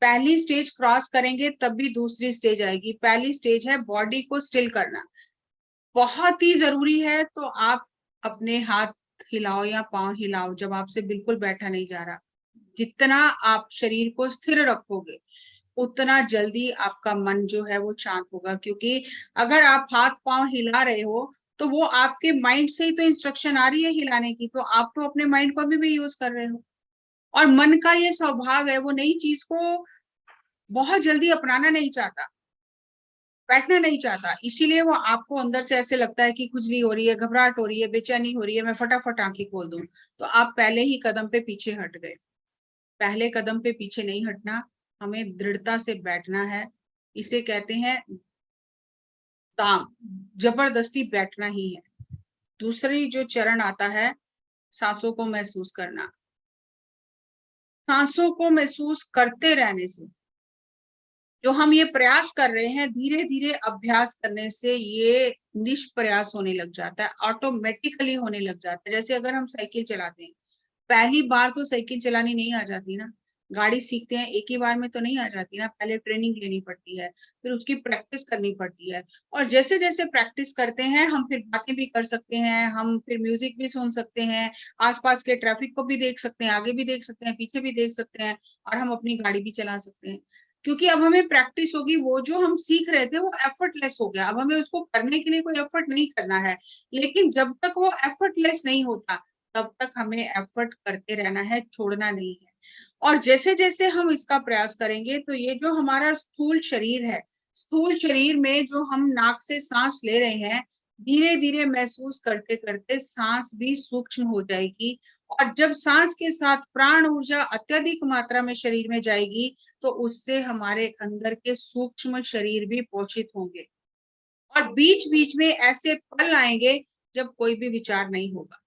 पहली स्टेज क्रॉस करेंगे तब भी दूसरी स्टेज आएगी। पहली स्टेज है बॉडी को स्टिल करना। बहुत ही जरूरी है। तो आप अपने हाथ हिलाओ या पांव हिलाओ जब आपसे बिल्कुल बैठा नहीं जा रहा। जितना आप शरीर को स्थिर रखोगे, उतना जल्दी आपका मन जो है वो शांत होगा। क्योंकि अगर आप हाथ पांव हिला रहे हो, तो वो आपके माइंड से ही तो इंस्ट्रक्शन आ रही है हिलाने की, तो आप तो अपने माइंड को भी यूज कर रहे हो। और मन का ये स्वभाव है, वो नई चीज को बहुत जल्दी अपनाना नहीं चाहता, बैठना नहीं चाहता। इसीलिए वो आपको अंदर से ऐसे लगता है कि खुजली हो रही है, घबराहट हो रही है, बेचैनी हो रही है, मैं फटाफट आंखें खोल दूं। तो आप पहले ही कदम पे पीछे हट गए। पहले कदम पे पीछे नहीं हटना, हमें दृढ़ता से बैठना है। इसे कहते हैं जबरदस्ती बैठना ही है। दूसरी जो चरण आता है, सांसों को महसूस करना। सांसों को महसूस करते रहने से, जो हम ये प्रयास कर रहे हैं, धीरे धीरे अभ्यास करने से ये निष्प्रयास होने लग जाता है, ऑटोमेटिकली होने लग जाता है। जैसे अगर हम साइकिल चलाते हैं, पहली बार तो साइकिल चलानी नहीं आ जाती ना, गाड़ी सीखते हैं एक ही बार में तो नहीं आ जाती ना, पहले ट्रेनिंग लेनी पड़ती है, फिर उसकी प्रैक्टिस करनी पड़ती है। और जैसे जैसे प्रैक्टिस करते हैं, हम फिर बातें भी कर सकते हैं, हम फिर म्यूजिक भी सुन सकते हैं, आसपास के ट्रैफिक को भी देख सकते हैं, आगे भी देख सकते हैं, पीछे भी देख सकते हैं, और हम अपनी गाड़ी भी चला सकते हैं। क्योंकि अब हमें प्रैक्टिस होगी, वो जो हम सीख रहे थे वो एफर्टलेस हो गया, अब हमें उसको करने के लिए कोई एफर्ट नहीं करना है। लेकिन जब तक वो एफर्टलेस नहीं होता, तब तक हमें एफर्ट करते रहना है, छोड़ना नहीं है। और जैसे जैसे हम इसका प्रयास करेंगे, तो ये जो हमारा स्थूल शरीर है, स्थूल शरीर में जो हम नाक से सांस ले रहे हैं, धीरे धीरे महसूस करते करते सांस भी सूक्ष्म हो जाएगी। और जब सांस के साथ प्राण ऊर्जा अत्यधिक मात्रा में शरीर में जाएगी, तो उससे हमारे अंदर के सूक्ष्म शरीर भी पोषित होंगे। और बीच बीच में ऐसे पल आएंगे जब कोई भी विचार नहीं होगा,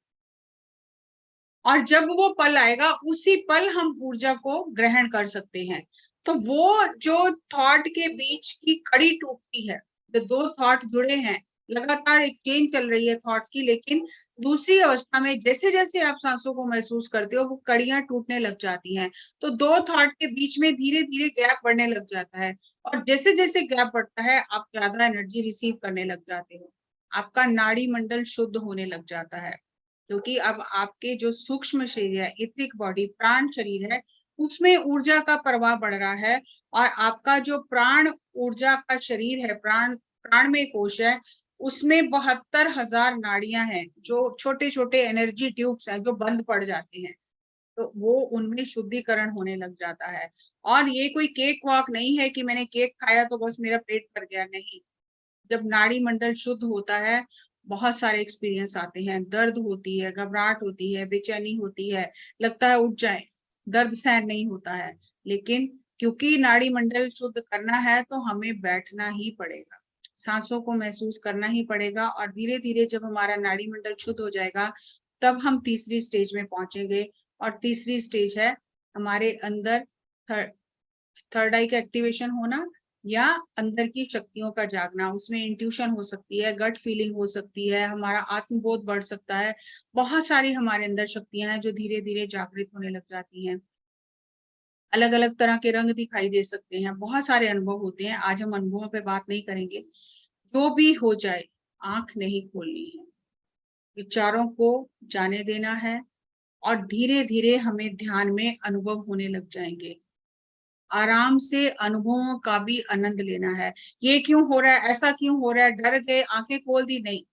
और जब वो पल आएगा, उसी पल हम ऊर्जा को ग्रहण कर सकते हैं। तो वो जो थॉट के बीच की कड़ी टूटती है, जो दो थॉट जुड़े हैं, लगातार एक चेन चल रही है थॉट्स की, लेकिन दूसरी अवस्था में जैसे जैसे आप सांसों को महसूस करते हो, वो कड़ियां टूटने लग जाती हैं। तो दो थॉट के बीच में धीरे धीरे गैप बढ़ने लग जाता है, और जैसे जैसे गैप बढ़ता है, आप ज्यादा एनर्जी रिसीव करने लग जाते हो, आपका नाड़ी मंडल शुद्ध होने लग जाता है। क्योंकि अब आपके जो सूक्ष्म शरीर है, इथिक बॉडी, प्राण शरीर है, उसमें ऊर्जा का प्रवाह बढ़ रहा है। और आपका जो प्राण ऊर्जा का शरीर है, प्राण में कोश है, उसमें 72,000 नाड़ियां हैं, जो छोटे छोटे एनर्जी ट्यूब्स हैं, जो बंद पड़ जाते हैं, तो वो उनमें शुद्धिकरण होने लग जाता है। और ये कोई केक वॉक नहीं है कि मैंने केक खाया तो बस मेरा पेट भर गया, नहीं। जब नाड़ी मंडल शुद्ध होता है, बहुत सारे एक्सपीरियंस आते हैं, दर्द होती है, घबराहट होती है, बेचैनी होती है, लगता है उठ जाए, दर्द सहन नहीं होता है। लेकिन क्योंकि नाड़ी मंडल शुद्ध करना है, तो हमें बैठना ही पड़ेगा, सांसों को महसूस करना ही पड़ेगा। और धीरे धीरे जब हमारा नाड़ी मंडल शुद्ध हो जाएगा, तब हम तीसरी स्टेज में पहुंचेंगे। और तीसरी स्टेज है हमारे अंदर थर्ड आई का एक्टिवेशन होना, या अंदर की शक्तियों का जागना। उसमें इंट्यूशन हो सकती है, गट फीलिंग हो सकती है, हमारा आत्मबोध बढ़ सकता है, बहुत सारी हमारे अंदर शक्तियां हैं जो धीरे धीरे जागृत होने लग जाती हैं। अलग अलग तरह के रंग दिखाई दे सकते हैं, बहुत सारे अनुभव होते हैं। आज हम अनुभवों पे बात नहीं करेंगे। जो भी हो जाए, आंख नहीं खोलनी है, विचारों को जाने देना है, और धीरे धीरे हमें ध्यान में अनुभव होने लग जाएंगे। आराम से अनुभवों का भी आनंद लेना है। ये क्यों हो रहा है, ऐसा क्यों हो रहा है, डर गए, आंखें खोल दी, नहीं।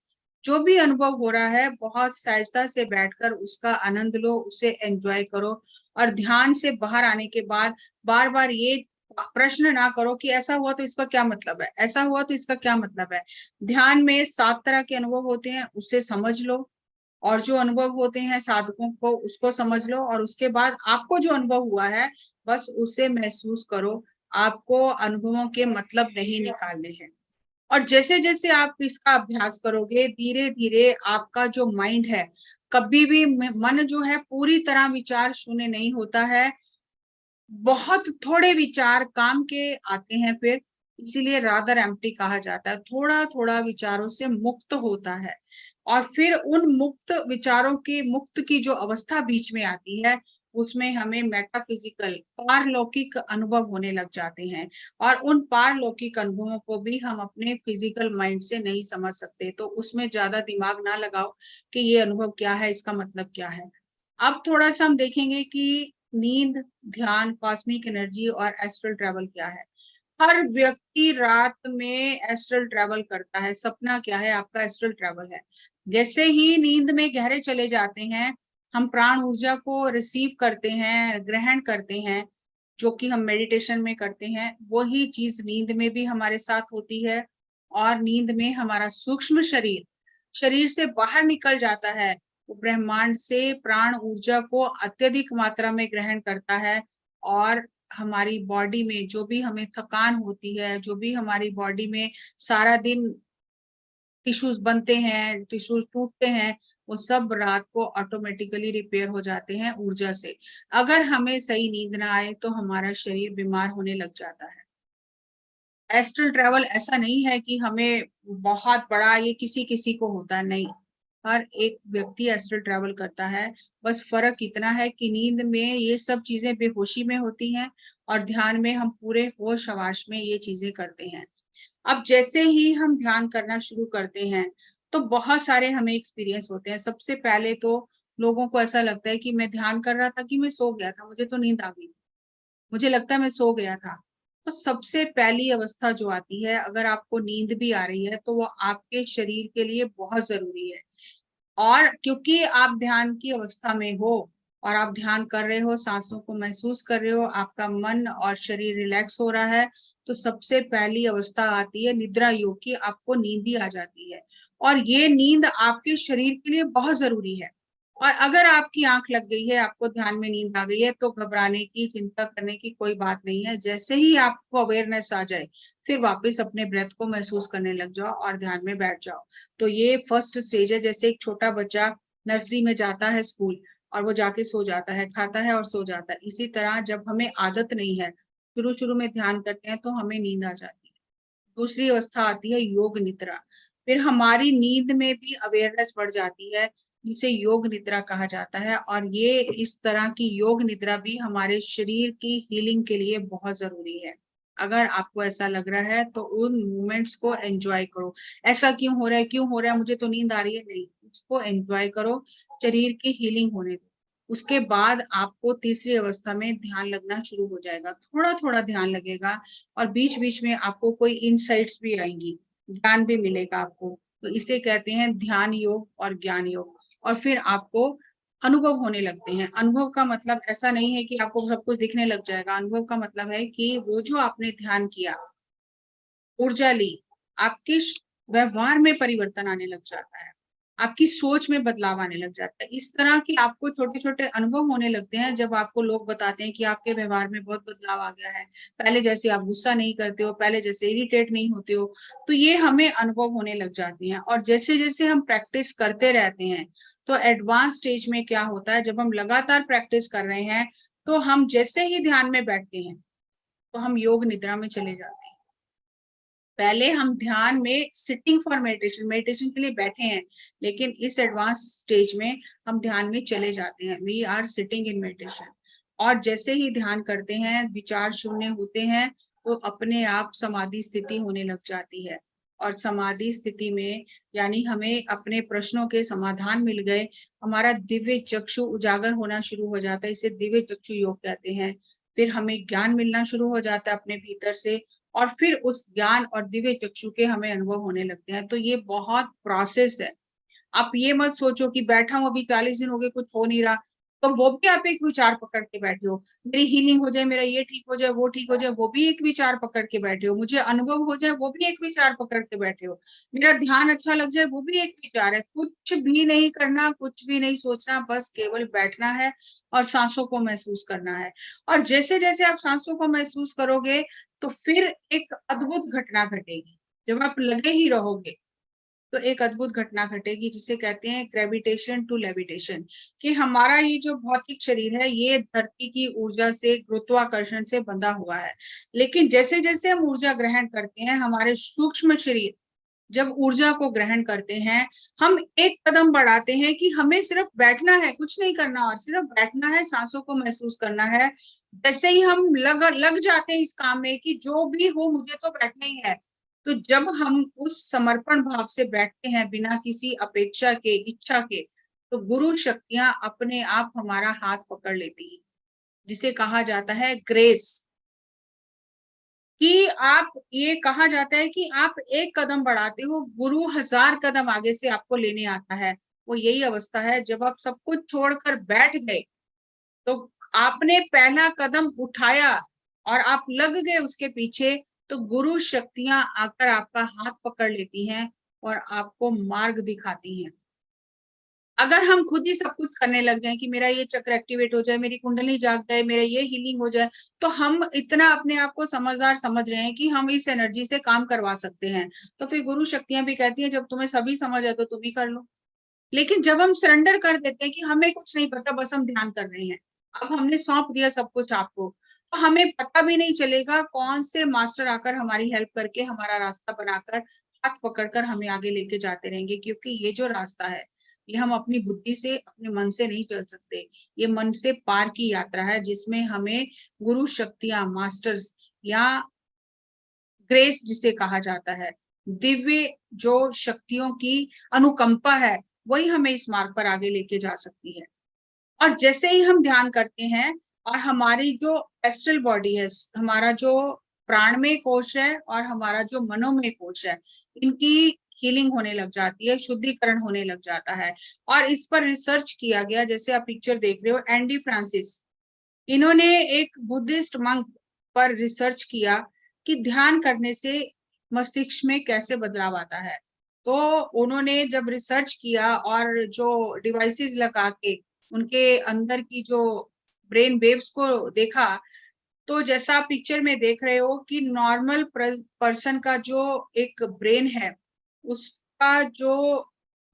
जो भी अनुभव हो रहा है, बहुत सहजता से बैठकर उसका आनंद लो, उसे एंजॉय करो। और ध्यान से बाहर आने के बाद बार बार ये प्रश्न ना करो कि ऐसा हुआ तो इसका क्या मतलब है, ऐसा हुआ तो इसका क्या मतलब है। ध्यान में 7 तरह के अनुभव होते हैं, उसे समझ लो। और जो अनुभव होते हैं साधकों को, उसको समझ लो। और उसके बाद आपको जो अनुभव हुआ है, बस उसे महसूस करो। आपको अनुभवों के मतलब नहीं निकालने हैं। और जैसे जैसे आप इसका अभ्यास करोगे, धीरे धीरे आपका जो माइंड है, कभी भी मन जो है पूरी तरह विचार शून्य नहीं होता है। बहुत थोड़े विचार काम के आते हैं फिर, इसीलिए रादर एम्प्टी कहा जाता है। थोड़ा थोड़ा विचारों से मुक्त होता है, और फिर उन मुक्त विचारों की, मुक्त की जो अवस्था बीच में आती है, उसमें हमें मेटाफिजिकल, पारलौकिक अनुभव होने लग जाते हैं। और उन पारलौकिक अनुभवों को भी हम अपने फिजिकल माइंड से नहीं समझ सकते, तो उसमें ज्यादा दिमाग ना लगाओ कि ये अनुभव क्या है, इसका मतलब क्या है। अब थोड़ा सा हम देखेंगे कि नींद, ध्यान, कॉस्मिक एनर्जी और एस्ट्रल ट्रैवल क्या है। हर व्यक्ति रात में एस्ट्रल ट्रैवल करता है। सपना क्या है, आपका एस्ट्रल ट्रैवल है। जैसे ही नींद में गहरे चले जाते हैं, हम प्राण ऊर्जा को रिसीव करते हैं, ग्रहण करते हैं, जो कि हम मेडिटेशन में करते हैं। वही चीज नींद में भी हमारे साथ होती है। और नींद में हमारा सूक्ष्म शरीर शरीर से बाहर निकल जाता है, वो ब्रह्मांड से प्राण ऊर्जा को अत्यधिक मात्रा में ग्रहण करता है। और हमारी बॉडी में जो भी हमें थकान होती है, जो भी हमारी बॉडी में सारा दिन टिश्यूज बनते हैं, टिश्यूज टूटते हैं, वो सब रात को ऑटोमेटिकली रिपेयर हो जाते हैं ऊर्जा से। अगर हमें सही नींद ना आए तो हमारा शरीर बीमार होने लग जाता है। एस्ट्रल ट्रैवल ऐसा नहीं है कि हमें बहुत बड़ा, ये किसी किसी को होता है, नहीं, हर एक व्यक्ति एस्ट्रल ट्रैवल करता है। बस फर्क इतना है कि नींद में ये सब चीजें बेहोशी में होती हैं और ध्यान में हम पूरे होश हवास में ये चीजें करते हैं। अब जैसे ही हम ध्यान करना शुरू करते हैं तो बहुत सारे हमें एक्सपीरियंस होते हैं। सबसे पहले तो लोगों को ऐसा लगता है कि मैं ध्यान कर रहा था कि मैं सो गया था, मुझे तो नींद आ गई, मुझे लगता है मैं सो गया था। तो सबसे पहली अवस्था जो आती है, अगर आपको नींद भी आ रही है तो वो आपके शरीर के लिए बहुत जरूरी है। और क्योंकि आप ध्यान की अवस्था में हो और आप ध्यान कर रहे हो, सांसों को महसूस कर रहे हो, आपका मन और शरीर रिलैक्स हो रहा है, तो सबसे पहली अवस्था आती है निद्रा योग की, आपको नींद ही आ जाती है। और ये नींद आपके शरीर के लिए बहुत जरूरी है। और अगर आपकी आंख लग गई है, आपको ध्यान में नींद आ गई है, तो घबराने की, चिंता करने की कोई बात नहीं है। जैसे ही आपको अवेयरनेस आ जाए, फिर वापस अपने ब्रेथ को महसूस करने लग जाओ और ध्यान में बैठ जाओ। तो ये फर्स्ट स्टेज है। जैसे एक छोटा बच्चा नर्सरी में जाता है स्कूल, और वो जाके सो जाता है, खाता है और सो जाता है, इसी तरह जब हमें आदत नहीं है, शुरू शुरू में ध्यान करते हैं तो हमें नींद आ जाती है। दूसरी अवस्था आती है योग निद्रा। फिर हमारी नींद में भी अवेयरनेस बढ़ जाती है, जिसे योग निद्रा कहा जाता है। और ये इस तरह की योग निद्रा भी हमारे शरीर की हीलिंग के लिए बहुत जरूरी है। अगर आपको ऐसा लग रहा है तो उन मोमेंट्स को एंजॉय करो। ऐसा क्यों हो रहा है, क्यों हो रहा है, मुझे तो नींद आ रही है, नहीं, उसको एंजॉय करो, शरीर की हीलिंग होने दो। उसके बाद आपको तीसरी अवस्था में ध्यान लगना शुरू हो जाएगा, थोड़ा थोड़ा ध्यान लगेगा, और बीच बीच में आपको कोई इनसाइट्स भी आएंगी, ज्ञान भी मिलेगा आपको। तो इसे कहते हैं ध्यान योग और ज्ञान योग। और फिर आपको अनुभव होने लगते हैं। अनुभव का मतलब ऐसा नहीं है कि आपको सब कुछ दिखने लग जाएगा। अनुभव का मतलब है कि वो जो आपने ध्यान किया, ऊर्जा ली, आपके व्यवहार में परिवर्तन आने लग जाता है, आपकी सोच में बदलाव आने लग जाता है। इस तरह के आपको छोटे छोटे अनुभव होने लगते हैं जब आपको लोग बताते हैं कि आपके व्यवहार में बहुत बदलाव आ गया है, पहले जैसे आप गुस्सा नहीं करते हो, पहले जैसे इरिटेट नहीं होते हो। तो ये हमें अनुभव होने लग जाती हैं। और जैसे जैसे हम प्रैक्टिस करते रहते हैं, तो एडवांस स्टेज में क्या होता है, जब हम लगातार प्रैक्टिस कर रहे हैं, तो हम जैसे ही ध्यान में बैठते हैं तो हम योग निद्रा में चले जाते हैं। पहले हम ध्यान में सिटिंग फॉर मेडिटेशन, मेडिटेशन के लिए बैठे हैं, लेकिन इस एडवांस स्टेज में हम ध्यान में चले जाते हैं, we are sitting in meditation. और जैसे ही ध्यान करते हैं, विचार शून्य होते हैं, तो अपने आप समाधि स्थिति होने लग जाती है। और समाधि स्थिति में यानी हमें अपने प्रश्नों के समाधान मिल गए, हमारा दिव्य चक्षु उजागर होना शुरू हो जाता है, इसे दिव्य चक्षु योग कहते हैं। फिर हमें ज्ञान मिलना शुरू हो जाता है अपने भीतर से, और फिर उस ज्ञान और दिव्य चक्षु के हमें अनुभव होने लगते हैं। तो ये बहुत प्रोसेस है। आप ये मत सोचो कि बैठा हूं अभी 40 दिन हो गए कुछ हो नहीं रहा, तो वो भी आप एक विचार पकड़ के बैठे हो, मेरी हीलिंग हो जाए, मेरा ये ठीक हो जाए, वो ठीक हो जाए, वो भी एक विचार पकड़ के बैठे हो, मुझे अनुभव हो जाए, वो भी एक विचार पकड़ के बैठे हो, मेरा ध्यान अच्छा लग जाए, वो भी एक विचार है। कुछ भी नहीं करना, कुछ भी नहीं सोचना, बस केवल बैठना है और सांसों को महसूस करना है। और जैसे जैसे आप सांसों को महसूस करोगे, तो फिर एक अद्भुत घटना घटेगी। जब आप लगे ही रहोगे तो एक अद्भुत घटना घटेगी, जिसे कहते हैं ग्रेविटेशन टू लेविटेशन, कि हमारा ये जो भौतिक शरीर है, ये धरती की ऊर्जा से, गुरुत्वाकर्षण से बंधा हुआ है। लेकिन जैसे जैसे हम ऊर्जा ग्रहण करते हैं, हमारे सूक्ष्म शरीर जब ऊर्जा को ग्रहण करते हैं, हम एक कदम बढ़ाते हैं कि हमें सिर्फ बैठना है, कुछ नहीं करना, और सिर्फ बैठना है, सांसों को महसूस करना है। जैसे ही हम लग जाते हैं इस काम में कि जो भी हो मुझे तो बैठना ही है, तो जब हम उस समर्पण भाव से बैठते हैं बिना किसी अपेक्षा के, इच्छा के, तो गुरु शक्तियां अपने आप हमारा हाथ पकड़ लेती है, जिसे कहा जाता है ग्रेस। कि आप, ये कहा जाता है कि आप एक कदम बढ़ाते हो, गुरु 1000 कदम आगे से आपको लेने आता है। वो यही अवस्था है जब आप सब कुछ छोड़कर बैठ गए, तो आपने पहला कदम उठाया और आप लग गए उसके पीछे, तो गुरु शक्तियां आकर आपका हाथ पकड़ लेती हैं और आपको मार्ग दिखाती हैं। अगर हम खुद ही सब कुछ करने लग जाए कि मेरा ये चक्र एक्टिवेट हो जाए, मेरी कुंडली जाग जाए, मेरा ये हीलिंग हो जाए, तो हम इतना अपने आप को समझदार समझ रहे हैं कि हम इस एनर्जी से काम करवा सकते हैं। तो फिर गुरु शक्तियां भी कहती हैं जब तुम्हें सभी समझ है तो तुम ही कर लो। लेकिन जब हम सरेंडर कर देते हैं कि हमें कुछ नहीं पता, बस हम ध्यान कर रहे हैं, अब हमने सौंप दिया सब कुछ आपको, तो हमें पता भी नहीं चलेगा कौन से मास्टर आकर हमारी हेल्प करके हमारा रास्ता बनाकर हाथ पकड़कर हमें आगे लेके जाते रहेंगे। क्योंकि ये जो रास्ता है ये हम अपनी बुद्धि से, अपने मन से नहीं चल सकते। ये मन से पार की यात्रा है जिसमें हमें गुरु शक्तियां, मास्टर्स या ग्रेस जिसे कहा जाता है, दिव्य जो शक्तियों की अनुकंपा है, वही हमें इस मार्ग पर आगे लेके जा सकती है। और जैसे ही हम ध्यान करते हैं और हमारी जो एस्ट्रल बॉडी है, हमारा जो प्राणमय कोश है और हमारा जो मनोमय कोश है, इनकी हीलिंग होने लग जाती है, शुद्धिकरण होने लग जाता है। और इस पर रिसर्च किया गया, जैसे आप पिक्चर देख रहे हो, एंडी फ्रांसिस, इन्होंने एक बुद्धिस्ट मंक पर रिसर्च किया कि ध्यान करने से मस्तिष्क में कैसे बदलाव आता है। तो उन्होंने जब रिसर्च किया और जो डिवाइसेस लगा के उनके अंदर की जो ब्रेन वेव्स को देखा, तो जैसा आप पिक्चर में देख रहे हो कि नॉर्मल पर्सन का जो एक ब्रेन है, उसका जो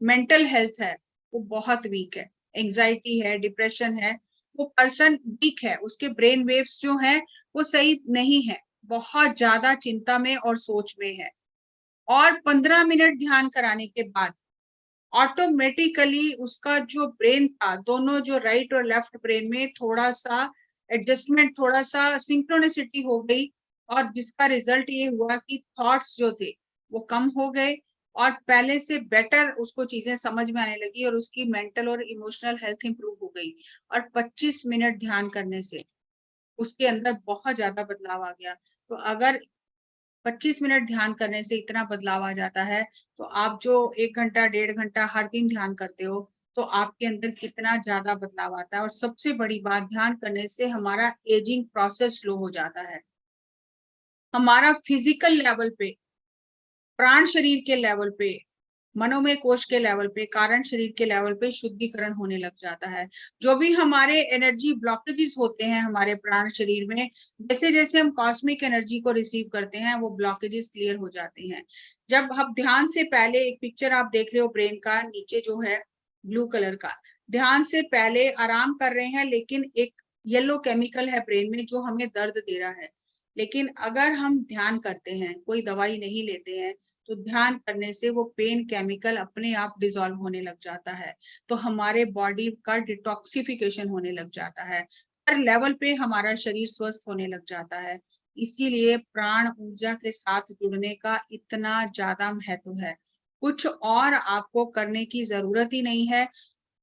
मेंटल हेल्थ है वो बहुत वीक है, एंजाइटी है, डिप्रेशन है, वो पर्सन वीक है, उसके ब्रेन वेव्स जो हैं वो सही नहीं है, बहुत ज्यादा चिंता में और सोच में है। और 15 मिनट ध्यान कराने के बाद ऑटोमेटिकली उसका जो ब्रेन था, दोनों जो राइट और लेफ्ट ब्रेन में थोड़ा सा एडजस्टमेंट, थोड़ा सा सिंक्रोनिसिटी हो गई। और जिसका रिजल्ट ये हुआ कि थॉट्स जो थे वो कम हो गए और पहले से बेटर उसको चीजें समझ में आने लगी और उसकी मेंटल और इमोशनल हेल्थ इंप्रूव हो गई। और 25 मिनट ध्यान करने से उसके अंदर बहुत ज्यादा बदलाव आ गया। तो अगर 25 मिनट ध्यान करने से इतना बदलाव आ जाता है, तो आप जो 1 घंटा 1.5 घंटा हर दिन ध्यान करते हो, तो आपके अंदर कितना ज्यादा बदलाव आता है। और सबसे बड़ी बात, ध्यान करने से हमारा एजिंग प्रोसेस स्लो हो जाता है। हमारा फिजिकल लेवल पे, प्राण शरीर के लेवल पे, मनोमय कोश के लेवल पे, कारण शरीर के लेवल पे शुद्धिकरण होने लग जाता है। जो भी हमारे एनर्जी ब्लॉकेजेस होते हैं हमारे प्राण शरीर में, जैसे जैसे हम कॉस्मिक एनर्जी को रिसीव करते हैं, वो ब्लॉकेजेस क्लियर हो जाते हैं। जब हम ध्यान से पहले, एक पिक्चर आप देख रहे हो ब्रेन का, नीचे जो है ब्लू कलर का, ध्यान से पहले आराम कर रहे हैं, लेकिन एक येलो केमिकल है ब्रेन में जो हमें दर्द दे रहा है। लेकिन अगर हम ध्यान करते हैं, कोई दवाई नहीं लेते हैं, तो ध्यान करने से वो पेन केमिकल अपने आप डिसॉल्व होने लग जाता है। तो हमारे बॉडी का डिटॉक्सिफिकेशन होने लग जाता है, हर लेवल पे हमारा शरीर स्वस्थ होने लग जाता है। इसीलिए प्राण ऊर्जा के साथ जुड़ने का इतना ज्यादा महत्व है। कुछ और आपको करने की जरूरत ही नहीं है।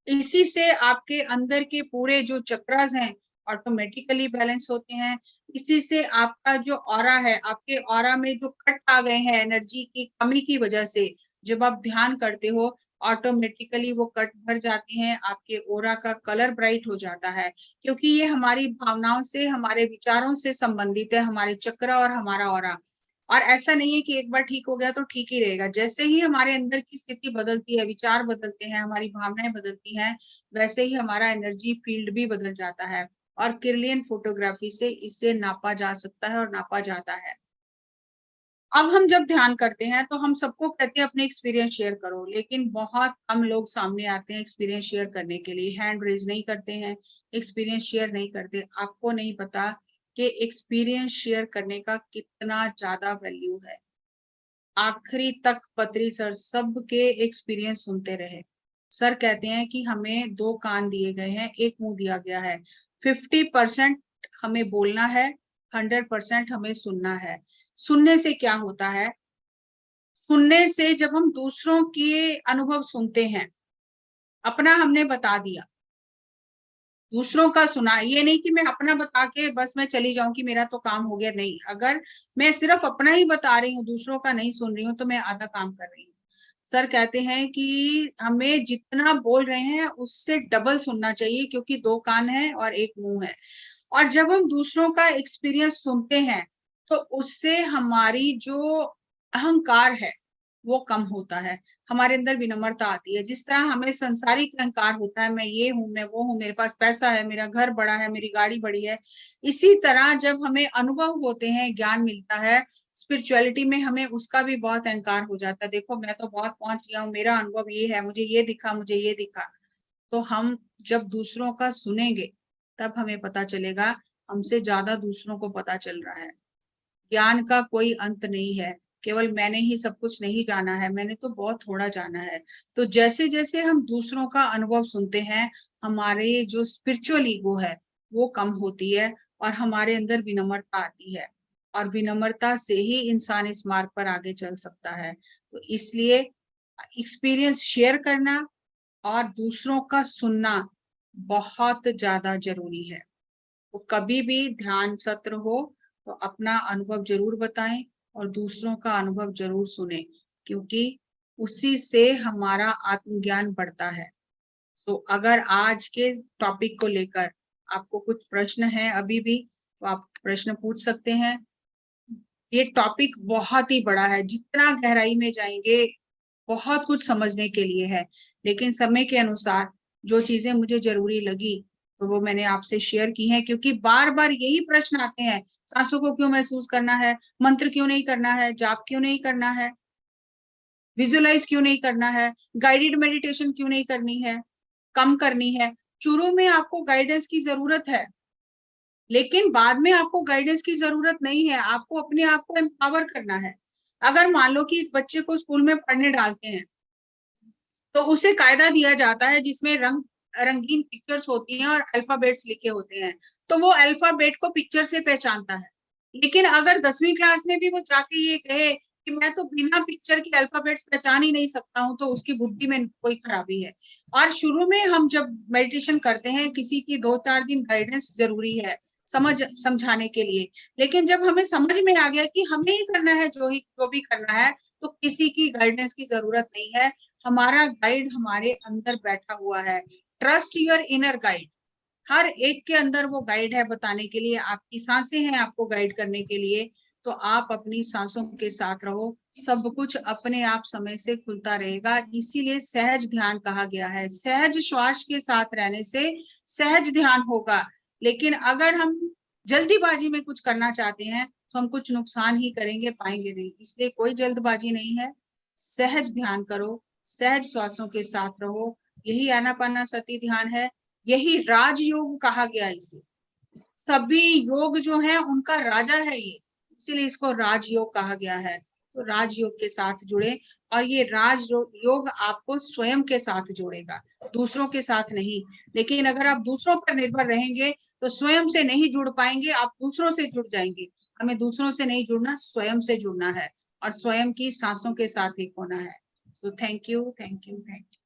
इसी से आपके अंदर के पूरे जो चक्रास हैं ऑटोमेटिकली बैलेंस होते हैं। इसी से आपका जो ऑरा है, आपके ऑरा में जो कट आ गए हैं एनर्जी की कमी की वजह से, जब आप ध्यान करते हो ऑटोमेटिकली वो कट भर जाते हैं, आपके ओरा का कलर ब्राइट हो जाता है। क्योंकि ये हमारी भावनाओं से, हमारे विचारों से संबंधित है, हमारे चक्र और हमारा ऑरा। और ऐसा नहीं है कि एक बार ठीक हो गया तो ठीक ही रहेगा। जैसे ही हमारे अंदर की स्थिति बदलती है, विचार बदलते हैं, हमारी भावनाएं बदलती हैं, वैसे ही हमारा एनर्जी फील्ड भी बदल जाता है। और किरलियन फोटोग्राफी से इसे नापा जा सकता है और नापा जाता है। अब हम जब ध्यान करते हैं तो हम सबको कहते हैं अपने एक्सपीरियंस शेयर करो, लेकिन बहुत कम लोग सामने आते हैं एक्सपीरियंस शेयर करने के लिए, हैंड रेज नहीं करते हैं, एक्सपीरियंस शेयर नहीं करते। आपको नहीं पता कि एक्सपीरियंस शेयर करने का कितना ज्यादा वैल्यू है। आखिरी तक पत्री सर सबके एक्सपीरियंस सुनते रहे। सर कहते हैं कि हमें 2 कान दिए गए हैं, एक मुंह दिया गया है। 50% हमें बोलना है, 100% हमें सुनना है। सुनने से क्या होता है? सुनने से जब हम दूसरों के अनुभव सुनते हैं, अपना हमने बता दिया, दूसरों का सुना, ये नहीं कि मैं अपना बता के बस मैं चली जाऊं कि मेरा तो काम हो गया। नहीं, अगर मैं सिर्फ अपना ही बता रही हूँ, दूसरों का नहीं सुन रही हूँ, तो मैं आधा काम कर रही हूँ। सर कहते हैं कि हमें जितना बोल रहे हैं उससे डबल सुनना चाहिए, क्योंकि 2 कान है और एक मुंह है। और जब हम दूसरों का एक्सपीरियंस सुनते हैं, तो उससे हमारी जो अहंकार है वो कम होता है। हमारे अंदर विनम्रता आती है। जिस तरह हमें संसारिक अहंकार होता है, मैं ये हूँ, मैं वो हूँ, मेरे पास पैसा है, मेरा घर बड़ा है, मेरी गाड़ी बड़ी है, इसी तरह जब हमें अनुभव होते हैं, ज्ञान मिलता है स्पिरिचुअलिटी में, हमें उसका भी बहुत अहंकार हो जाता है। देखो मैं तो बहुत पहुंच गया हूँ, मेरा अनुभव ये है, मुझे ये दिखा, मुझे ये दिखा। तो हम जब दूसरों का सुनेंगे तब हमें पता चलेगा हमसे ज्यादा दूसरों को पता चल रहा है। ज्ञान का कोई अंत नहीं है, केवल मैंने ही सब कुछ नहीं जाना है, मैंने तो बहुत थोड़ा जाना है। तो जैसे जैसे हम दूसरों का अनुभव सुनते हैं, हमारे जो स्पिरिचुअल ईगो है वो कम होती है और हमारे अंदर विनम्रता आती है, और विनम्रता से ही इंसान इस मार्ग पर आगे चल सकता है। तो इसलिए एक्सपीरियंस शेयर करना और दूसरों का सुनना बहुत ज्यादा जरूरी है। तो कभी भी ध्यान सत्र हो तो अपना अनुभव जरूर बताएं और दूसरों का अनुभव जरूर सुने, क्योंकि उसी से हमारा आत्मज्ञान बढ़ता है। तो अगर आज के टॉपिक को लेकर आपको कुछ प्रश्न है अभी भी, तो आप प्रश्न पूछ सकते हैं। ये टॉपिक बहुत ही बड़ा है, जितना गहराई में जाएंगे बहुत कुछ समझने के लिए है, लेकिन समय के अनुसार जो चीजें मुझे जरूरी लगी तो वो मैंने आपसे शेयर की है। क्योंकि बार बार यही प्रश्न आते हैं, सांसों को क्यों महसूस करना है, मंत्र क्यों नहीं करना है, जाप क्यों नहीं करना है, विजुअलाइज क्यों नहीं करना है, गाइडेड मेडिटेशन क्यों नहीं करनी है, कम करनी है। शुरू में आपको गाइडेंस की जरूरत है, लेकिन बाद में आपको गाइडेंस की जरूरत नहीं है, आपको अपने आप को एम्पावर करना है। अगर मान लो कि एक बच्चे को स्कूल में पढ़ने डालते हैं तो उसे कायदा दिया जाता है जिसमें रंगीन पिक्चर्स होती हैं और अल्फाबेट्स लिखे होते हैं, तो वो अल्फाबेट को पिक्चर से पहचानता है। लेकिन अगर 10वीं क्लास में भी वो जाके ये कहे कि मैं तो बिना पिक्चर के अल्फाबेट्स पहचान ही नहीं सकता हूँ, तो उसकी बुद्धि में कोई खराबी है। और शुरू में हम जब मेडिटेशन करते हैं, किसी की 2-4 दिन गाइडेंस जरूरी है समझाने के लिए, लेकिन जब हमें समझ में आ गया कि हमें ही करना है, जो भी करना है, तो किसी की गाइडेंस की जरूरत नहीं है। हमारा गाइड हमारे अंदर बैठा हुआ है। Trust your inner guide. हर एक के अंदर वो गाइड है बताने के लिए, आपकी सांसें हैं आपको गाइड करने के लिए। तो आप अपनी सांसों के साथ रहो, सब कुछ अपने आप समय से खुलता रहेगा। इसीलिए सहज ध्यान कहा गया है। सहज श्वास के साथ रहने से सहज ध्यान होगा। लेकिन अगर हम जल्दीबाजी में कुछ करना चाहते हैं तो हम कुछ नुकसान ही करेंगे, पाएंगे नहीं। इसलिए कोई जल्दबाजी नहीं है, सहज ध्यान करो, सहज श्वासों के साथ रहो। यही आनापानासती ध्यान है, यही राजयोग कहा गया इसे। सभी योग जो है उनका राजा है ये, इसीलिए इसको राजयोग कहा गया है। तो राजयोग के साथ जुड़े, और ये राजयोग आपको स्वयं के साथ जोड़ेगा, दूसरों के साथ नहीं। लेकिन अगर आप दूसरों पर निर्भर रहेंगे तो स्वयं से नहीं जुड़ पाएंगे, आप दूसरों से जुड़ जाएंगे। हमें दूसरों से नहीं जुड़ना, स्वयं से जुड़ना है, और स्वयं की सांसों के साथ एक होना है। तो thank you, thank you, thank you.